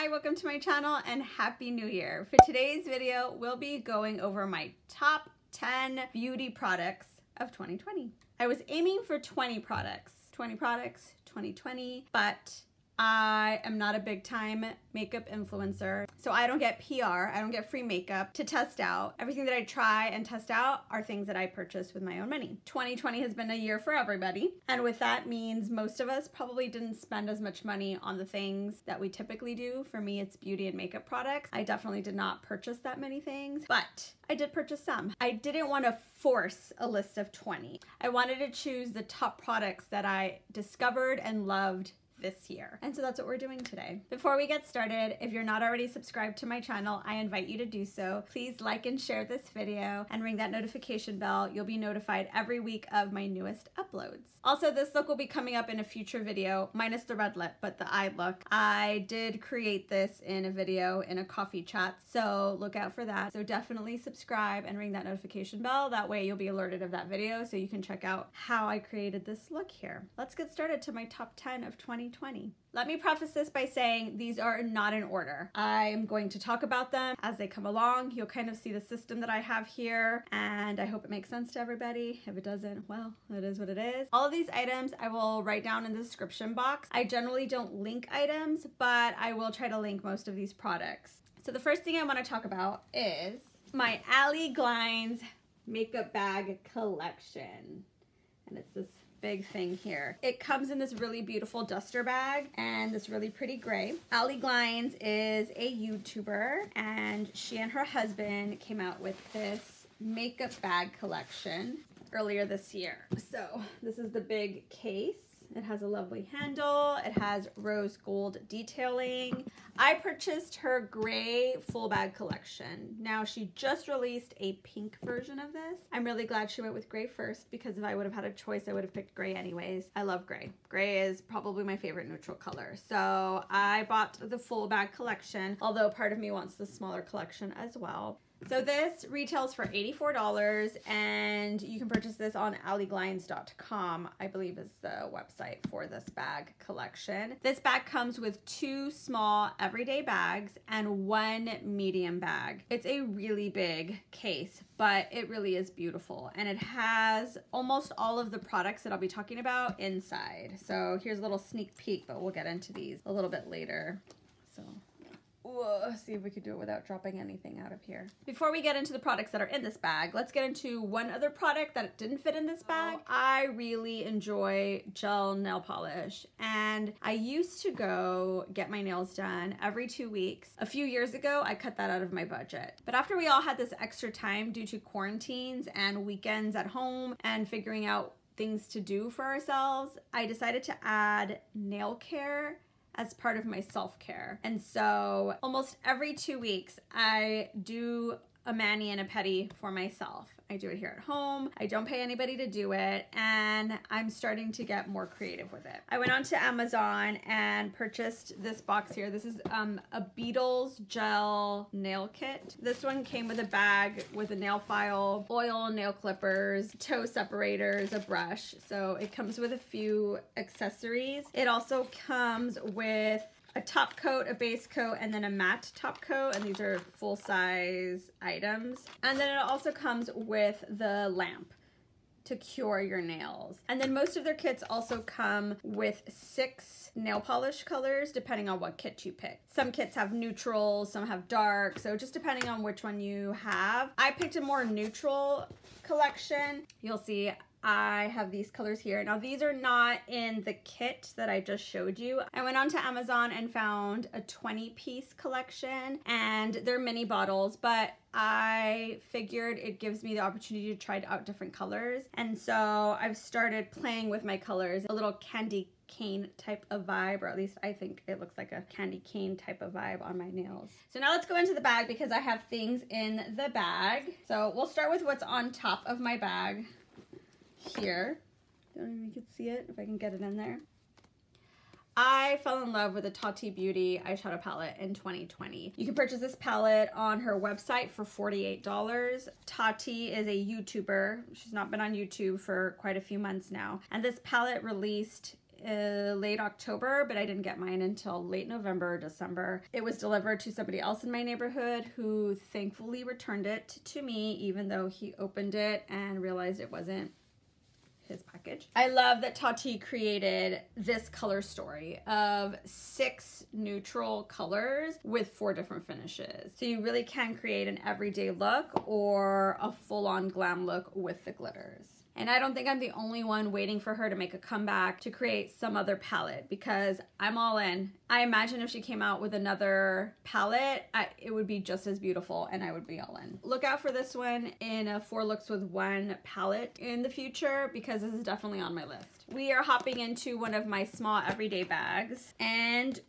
Hi, welcome to my channel and Happy New Year. For today's video, we'll be going over my top 10 beauty products of 2020. I was aiming for 20 products, 2020, but I am not a big time makeup influencer, so I don't get PR, I don't get free makeup to test out. Everything that I try and test out are things that I purchase with my own money. 2020 has been a year for everybody, and with that means most of us probably didn't spend as much money on the things that we typically do. For me, it's beauty and makeup products. I definitely did not purchase that many things, but I did purchase some. I didn't want to force a list of 20. I wanted to choose the top products that I discovered and loved this year. And so that's what we're doing today. Before we get started, if you're not already subscribed to my channel, I invite you to do so. Please like and share this video and ring that notification bell. You'll be notified every week of my newest uploads. Also, this look will be coming up in a future video, minus the red lip, but the eye look. I did create this in a video in a coffee chat, so look out for that. So definitely subscribe and ring that notification bell. That way you'll be alerted of that video so you can check out how I created this look here. Let's get started to my top 10 of 2020. Let me preface this by saying these are not in order. I'm going to talk about them as they come along. You'll kind of see the system that I have here, and I hope it makes sense to everybody. If it doesn't, well, it is what it is. All of these items I will write down in the description box. I generally don't link items, but I will try to link most of these products. So the first thing I want to talk about is my Ali Glines makeup bag collection, and it's this big thing here. It comes in this really beautiful duster bag and this really pretty gray. Ali Glines is a YouTuber, and she and her husband came out with this makeup bag collection earlier this year. So this is the big case. It has a lovely handle. It has rose gold detailing. I purchased her gray full bag collection. Now she just released a pink version of this. I'm really glad she went with gray first, because if I would have had a choice, I would have picked gray anyways. I love gray. Gray is probably my favorite neutral color. So I bought the full bag collection, although part of me wants the smaller collection as well. So this retails for $84, and you can purchase this on aliglines.com, I believe is the website for this bag collection. This bag comes with 2 small everyday bags and 1 medium bag. It's a really big case, but it really is beautiful, and it has almost all of the products that I'll be talking about inside. So here's a little sneak peek, but we'll get into these a little bit later. So see if we could do it without dropping anything out of here. Before we get into the products that are in this bag, let's get into one other product that didn't fit in this bag. I really enjoy gel nail polish, and I used to go get my nails done every 2 weeks. A few years ago, I cut that out of my budget. But after we all had this extra time due to quarantines and weekends at home and figuring out things to do for ourselves, I decided to add nail care as part of my self-care. And so almost every 2 weeks, I do a mani and a pedi for myself. I do it here at home. I don't pay anybody to do it, and I'm starting to get more creative with it. I went onto Amazon and purchased this box here. This is a Beatles Gel Nail Kit. This one came with a bag with a nail file, oil, nail clippers, toe separators, a brush. So it comes with a few accessories. It also comes with a top coat, a base coat, and then a matte top coat, and these are full-size items. And then it also comes with the lamp to cure your nails. And then most of their kits also come with 6 nail polish colors, depending on what kit you pick. Some kits have neutrals, some have dark, so just depending on which one you have. I picked a more neutral collection. You'll see I have these colors here. Now these are not in the kit that I just showed you. I went onto Amazon and found a 20-piece collection, and they're mini bottles, but I figured it gives me the opportunity to try out different colors. And so I've started playing with my colors, a little candy cane type of vibe, or at least I think it looks like a candy cane type of vibe on my nails. So now let's go into the bag, because I have things in the bag. So we'll start with what's on top of my bag here. Don't know if you can see it, if I can get it in there. I fell in love with the Tati Beauty eyeshadow palette in 2020. You can purchase this palette on her website for $48. Tati is a YouTuber. She's not been on YouTube for quite a few months now. And this palette released late October, but I didn't get mine until late November or December. It was delivered to somebody else in my neighborhood who thankfully returned it to me, even though he opened it and realized it wasn't his package. I love that Tati created this color story of 6 neutral colors with 4 different finishes. So you really can create an everyday look or a full-on glam look with the glitters. And I don't think I'm the only one waiting for her to make a comeback to create some other palette, because I'm all in. I imagine if she came out with another palette, it would be just as beautiful and I would be all in. Look out for this one in a 4 looks with 1 palette in the future, because this is definitely on my list. We are hopping into one of my small everyday bags and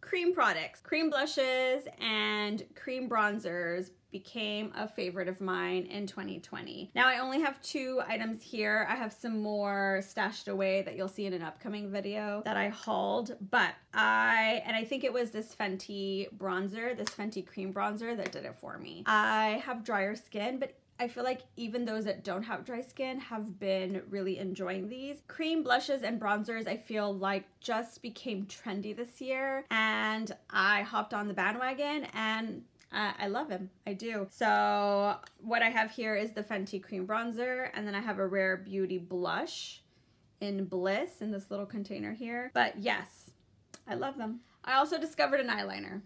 cream products. Cream blushes and cream bronzers became a favorite of mine in 2020. Now I only have 2 items here. I have some more stashed away that you'll see in an upcoming video that I hauled, but I think it was this Fenty bronzer, this Fenty cream bronzer that did it for me. I have drier skin, but I feel like even those that don't have dry skin have been really enjoying these. Cream blushes and bronzers, I feel like just became trendy this year, and I hopped on the bandwagon and I love him. I do. So what I have here is the Fenty cream bronzer, and then I have a Rare Beauty blush in Bliss in this little container here. But yes, I love them. I also discovered an eyeliner.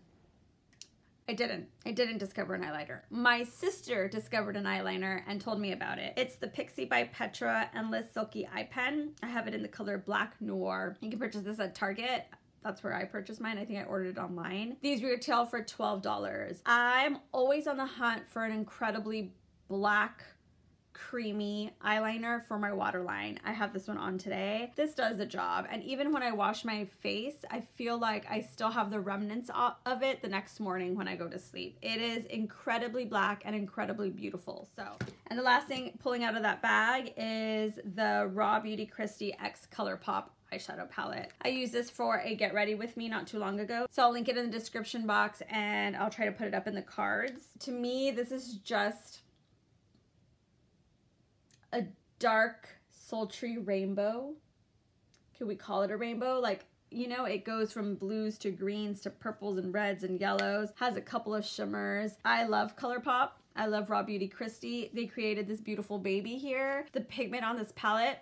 I didn't discover an eyeliner. My sister discovered an eyeliner and told me about it. It's the Pixie by Petra Endless Silky Eye Pen. I have it in the color Black Noir. You can purchase this at Target. That's where I purchased mine. I think I ordered it online. These retail for $12. I'm always on the hunt for an incredibly black, creamy eyeliner for my waterline. I have this one on today. This does the job. And even when I wash my face, I feel like I still have the remnants of it the next morning when I go to sleep. It is incredibly black and incredibly beautiful. So, and the last thing pulling out of that bag is the Raw Beauty Kristi X ColourPop eyeshadow palette. I used this for a get ready with me not too long ago, so I'll link it in the description box and I'll try to put it up in the cards. To me, this is just a dark, sultry rainbow. Could we call it a rainbow? Like, you know, it goes from blues to greens to purples and reds and yellows, has a couple of shimmers. I love ColourPop. I love Raw Beauty Kristi. They created this beautiful baby here. The pigment on this palette,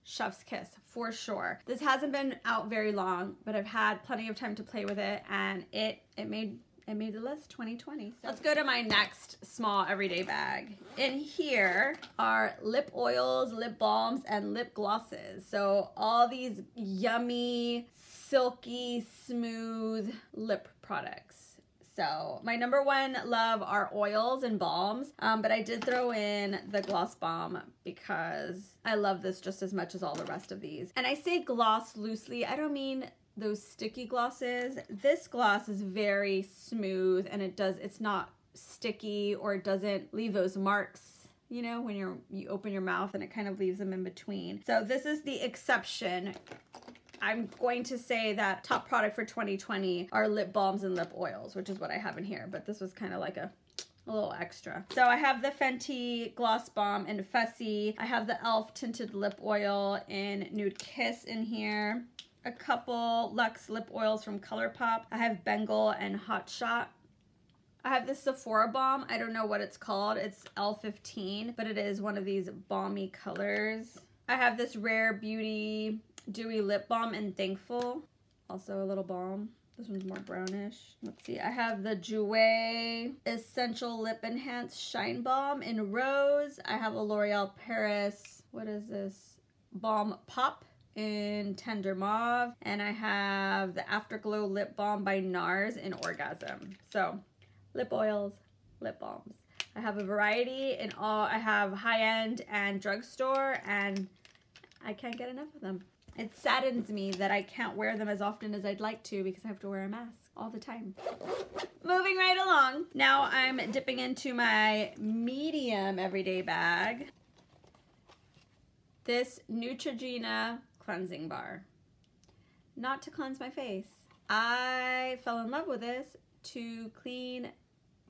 chef's kiss for sure. This hasn't been out very long, but I've had plenty of time to play with it, and it made the list 2020. So let's go to my next small everyday bag. In here are lip oils, lip balms, and lip glosses. So all these yummy, silky, smooth lip products. So my #1 love are oils and balms, but I did throw in the gloss balm because I love this just as much as all the rest of these. And I say gloss loosely, I don't mean those sticky glosses. This gloss is very smooth, and it's not sticky, or it doesn't leave those marks, you know, when you open your mouth and it kind of leaves them in between. So this is the exception. I'm going to say that top product for 2020 are lip balms and lip oils, which is what I have in here, but this was kind of like a little extra. So I have the Fenty Gloss Bomb in Fussy. I have the e.l.f. Tinted Lip Oil in Nude Kiss in here. A couple Luxe lip oils from ColourPop. I have Bengal and Hot Shot. I have this Sephora balm. I don't know what it's called. It's L15, but it is one of these balmy colors. I have this Rare Beauty Dewy Lip Balm in Thankful. Also a little balm. This one's more brownish. Let's see. I have the Jouer Essential Lip Enhance Shine Balm in Rose. I have a L'Oreal Paris, what is this? Balm Pop in Tender Mauve. And I have the Afterglow Lip Balm by NARS in Orgasm. So, lip oils, lip balms. I have a variety in all. I have high-end and drugstore, and I can't get enough of them. It saddens me that I can't wear them as often as I'd like to because I have to wear a mask all the time. Moving right along. Now I'm dipping into my medium everyday bag. This Neutrogena cleansing bar. Not to cleanse my face. I fell in love with this to clean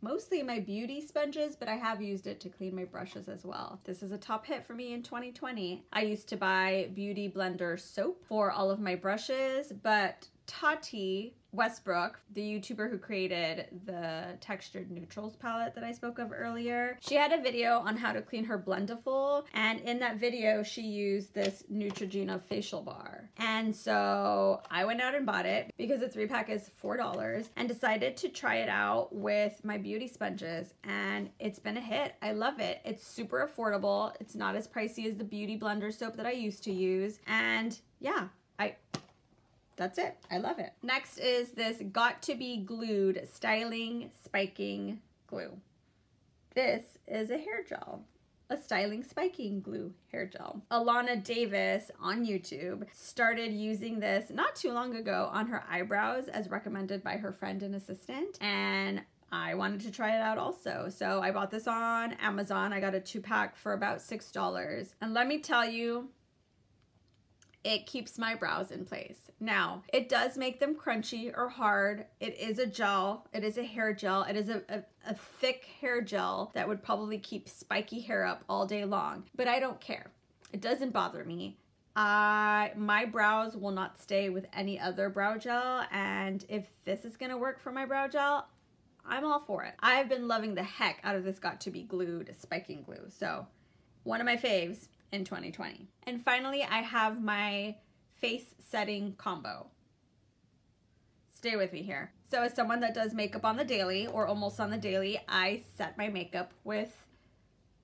mostly my beauty sponges, but I have used it to clean my brushes as well. This is a top hit for me in 2020. I used to buy Beauty Blender soap for all of my brushes, but Tati Westbrook, the YouTuber who created the textured neutrals palette that I spoke of earlier, she had a video on how to clean her Blendiful, and in that video she used this Neutrogena facial bar. And so I went out and bought it because the 3-pack is $4 and decided to try it out with my beauty sponges, and it's been a hit. I love it. It's super affordable. It's not as pricey as the Beauty Blender soap that I used to use, and yeah, that's it. I love it. Next is this Got to Be Glued Styling Spiking Glue. This is a hair gel, a styling spiking glue hair gel. Alana Davis on YouTube started using this not too long ago on her eyebrows as recommended by her friend and assistant, and I wanted to try it out also. So I bought this on Amazon. I got a 2-pack for about $6. And let me tell you, it keeps my brows in place. Now, it does make them crunchy or hard. It is a gel. It is a hair gel. It is a thick hair gel that would probably keep spiky hair up all day long, but I don't care. It doesn't bother me. My brows will not stay with any other brow gel, and if this is gonna work for my brow gel, I'm all for it. I've been loving the heck out of this Got to Be Glued spiking glue. So one of my faves in 2020. And finally, I have my face setting combo. Stay with me here. So as someone that does makeup on the daily or almost on the daily, I set my makeup with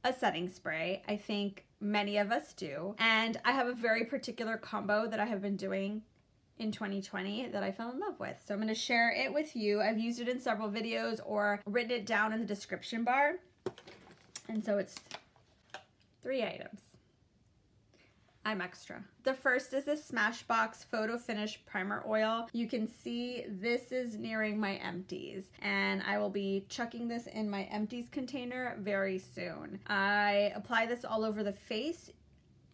a setting spray. I think many of us do. And I have a very particular combo that I have been doing in 2020 that I fell in love with. So I'm gonna share it with you. I've used it in several videos or written it down in the description bar. And so it's 3 items. I'm extra. The first is this Smashbox Photo Finish Primer Oil. You can see this is nearing my empties, and I will be chucking this in my empties container very soon. I apply this all over the face.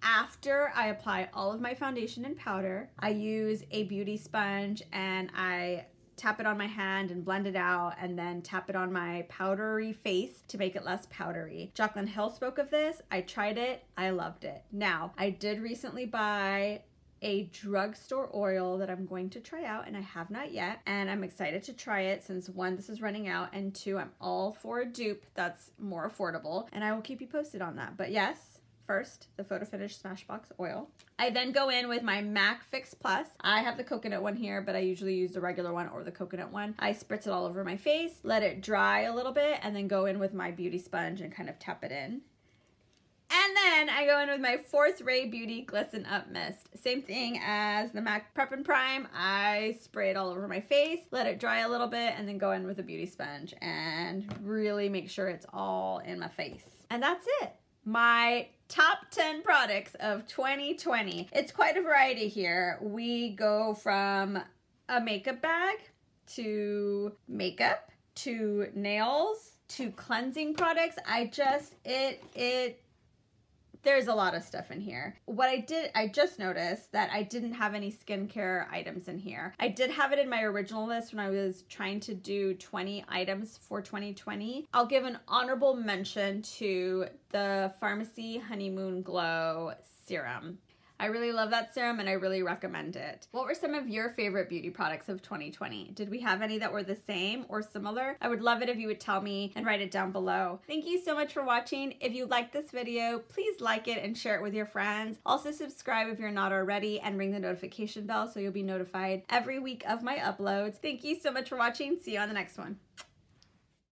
After I apply all of my foundation and powder, I use a beauty sponge and I tap it on my hand and blend it out, and then tap it on my powdery face to make it less powdery. Jaclyn Hill spoke of this. I tried it. I loved it. Now, I did recently buy a drugstore oil that I'm going to try out, and I have not yet, and I'm excited to try it since 1, this is running out, and 2, I'm all for a dupe that's more affordable, and I will keep you posted on that. But yes, first, the Photo Finish Smashbox oil. I then go in with my MAC Fix Plus. I have the coconut one here, but I usually use the regular one or the coconut one. I spritz it all over my face, let it dry a little bit, and then go in with my beauty sponge and kind of tap it in. And then I go in with my 4th Ray Beauty Glisten Up Mist. Same thing as the MAC Prep and Prime. I spray it all over my face, let it dry a little bit, and then go in with a beauty sponge and really make sure it's all in my face. And that's it. My top 10 products of 2020. It's quite a variety here. We go from a makeup bag to makeup to nails to cleansing products. There's a lot of stuff in here. What I just noticed that I didn't have any skincare items in here. I did have it in my original list when I was trying to do 20 items for 2020. I'll give an honorable mention to the Pharmacy Honeymoon Glow Serum. I really love that serum and I really recommend it. What were some of your favorite beauty products of 2020? Did we have any that were the same or similar? I would love it if you would tell me and write it down below. Thank you so much for watching. If you liked this video, please like it and share it with your friends. Also subscribe if you're not already and ring the notification bell so you'll be notified every week of my uploads. Thank you so much for watching. See you on the next one.